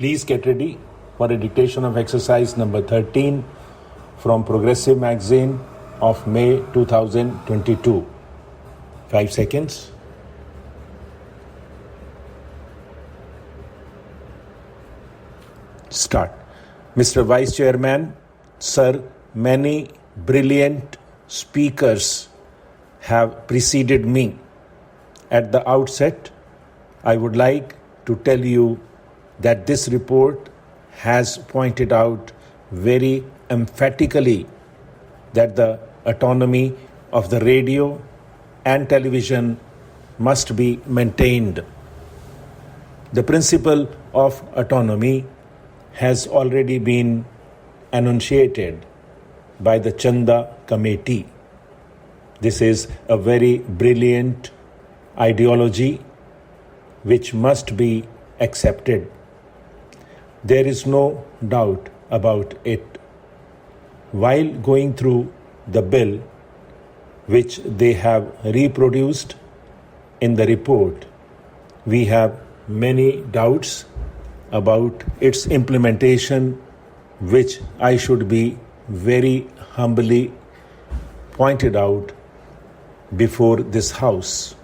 Please get ready for a dictation of exercise number 13 from Progressive Magazine of May 2022. 5 seconds. Start. Mr. Vice Chairman, Sir, many brilliant speakers have preceded me. At the outset, I would like to tell you that this report has pointed out very emphatically that the autonomy of the radio and television must be maintained. The principle of autonomy has already been enunciated by the Chanda Committee. This is a very brilliant ideology which must be accepted. There is no doubt about it. While going through the bill which they have reproduced in the report, we have many doubts about its implementation, which I should be very humbly pointed out before this House.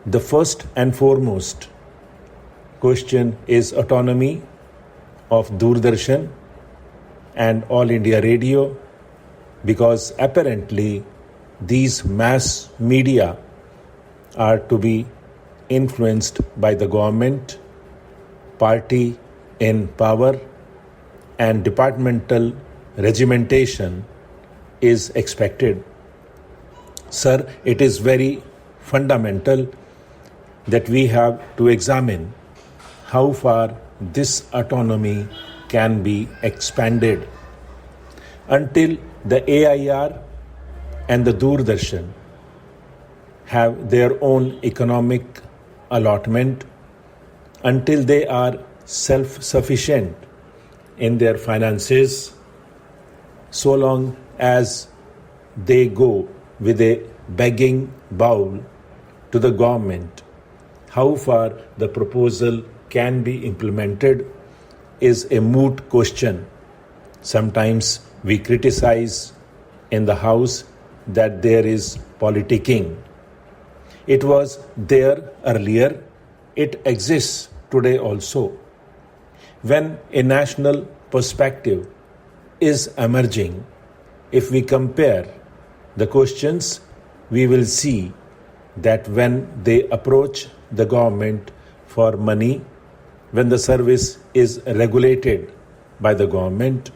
The first and foremost question is autonomy of Doordarshan and All India Radio, because apparently these mass media are to be influenced by the government, party in power, and departmental regimentation is expected. Sir, it is very fundamental that we have to examine how far this autonomy can be expanded. Until the AIR and the Doordarshan have their own economic allotment, until they are self-sufficient in their finances, so long as they go with a begging bowl to the government, how far the proposal can be implemented is a moot question. Sometimes we criticize in the House that there is politicking. It was there earlier. It exists today also. When a national perspective is emerging, if we compare the questions, we will see that when they approach the government for money, when the service is regulated by the government,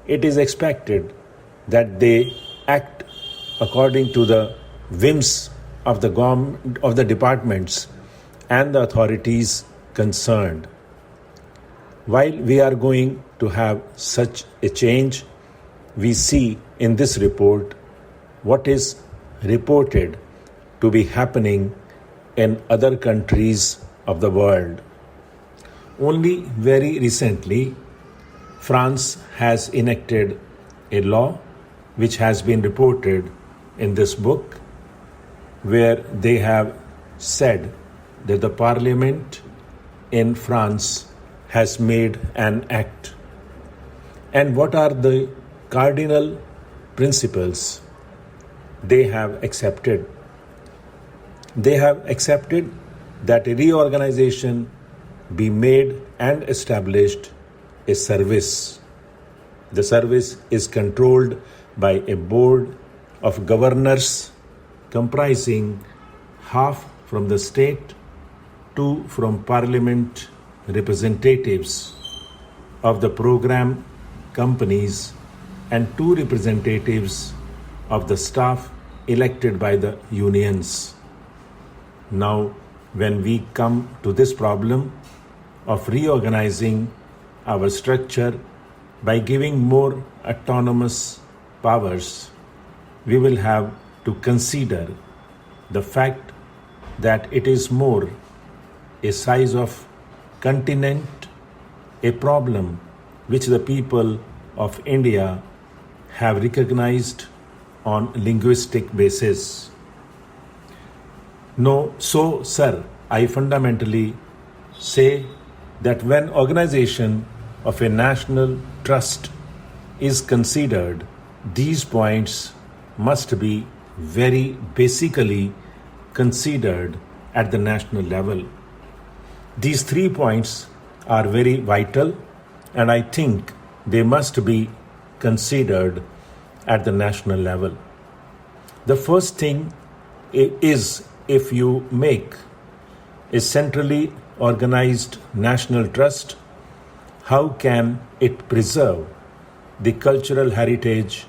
it is expected that they act according to the whims of the government, of the departments and the authorities concerned. While we are going to have such a change, we see in this report what is reported to be happening in other countries of the world. Only very recently, France has enacted a law which has been reported in this book, where they have said that the parliament in France has made an act. And what are the cardinal principles they have accepted? They have accepted that a reorganization be made and established a service. The service is controlled by a board of governors comprising half from the state, 2 from parliament representatives of the program companies, and 2 representatives of the staff elected by the unions. Now, when we come to this problem of reorganizing our structure by giving more autonomous powers, we will have to consider the fact that it is more a size of continent, a problem which the people of India have recognized on linguistic basis. No, so, sir, I fundamentally say that when organization of a national trust is considered, these points must be very basically considered at the national level. These 3 points are very vital, and I think they must be considered at the national level. The first thing is, if you make a centrally organized national trust, how can it preserve the cultural heritage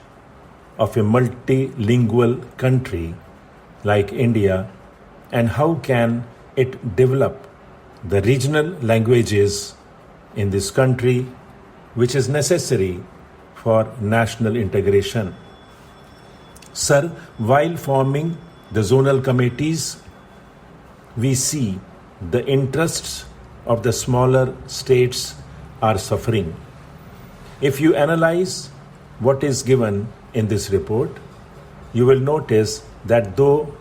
of a multilingual country like India, and how can it develop the regional languages in this country, which is necessary for national integration? Sir, while forming the zonal committees, we see the interests of the smaller states are suffering. If you analyze what is given in this report, you will notice that though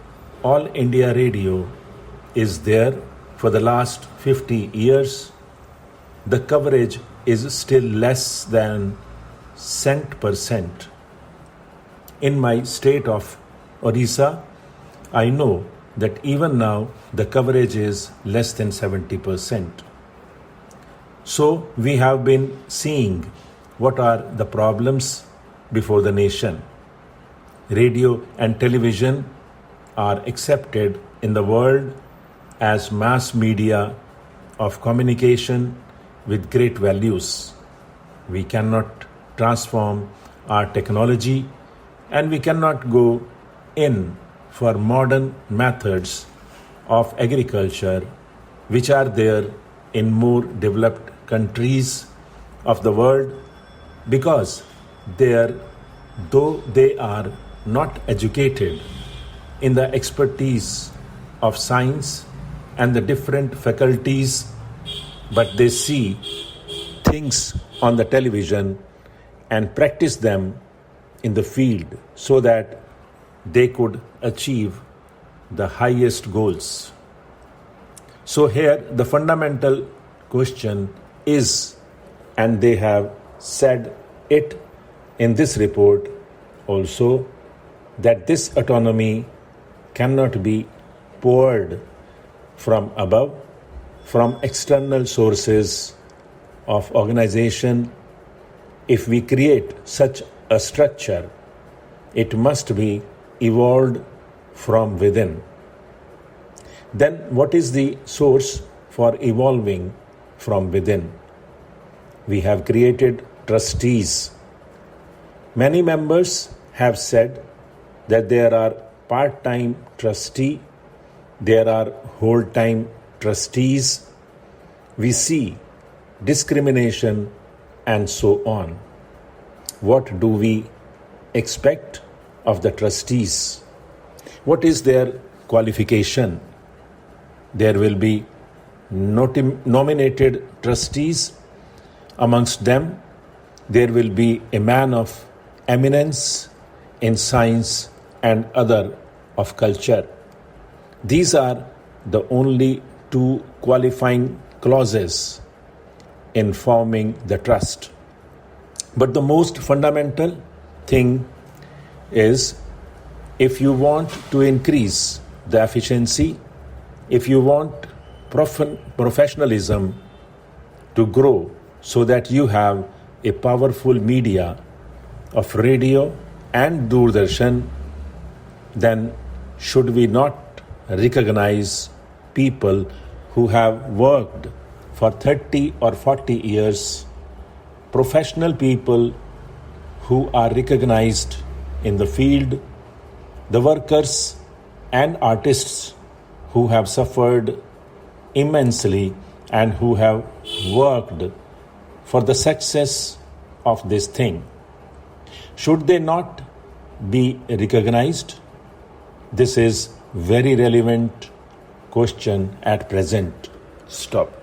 All India Radio is there for the last 50 years, the coverage is still less than cent%. In my state of Odisha, I know that even now the coverage is less than 70%. So we have been seeing what are the problems before the nation. Radio and television are accepted in the world as mass media of communication with great values. We cannot transform our technology, and we cannot go in for modern methods of agriculture which are there in more developed countries of the world, because there, though they are not educated in the expertise of science and the different faculties, but they see things on the television and practice them in the field so that they could achieve the highest goals. So here the fundamental question is, and they have said it in this report also, that this autonomy cannot be poured from above, from external sources of organization. If we create such a structure, it must be evolved from within. Then what is the source for evolving from within? We have created trustees. Many members have said that there are part-time trustee, there are whole-time trustees. We see discrimination and so on. What do we expect of the trustees? What is their qualification? There will be nominated trustees. Amongst them, there will be a man of eminence in science and other of culture. These are the only 2 qualifying clauses in forming the trust. But the most fundamental thing is, if you want to increase the efficiency, if you want professionalism to grow so that you have a powerful media of radio and Doordarshan, then should we not recognize people who have worked for 30 or 40 years, professional people who are recognized in the field, the workers and artists who have suffered immensely and who have worked for the success of this thing? Should they not be recognized? This is very relevant question at present. Stop.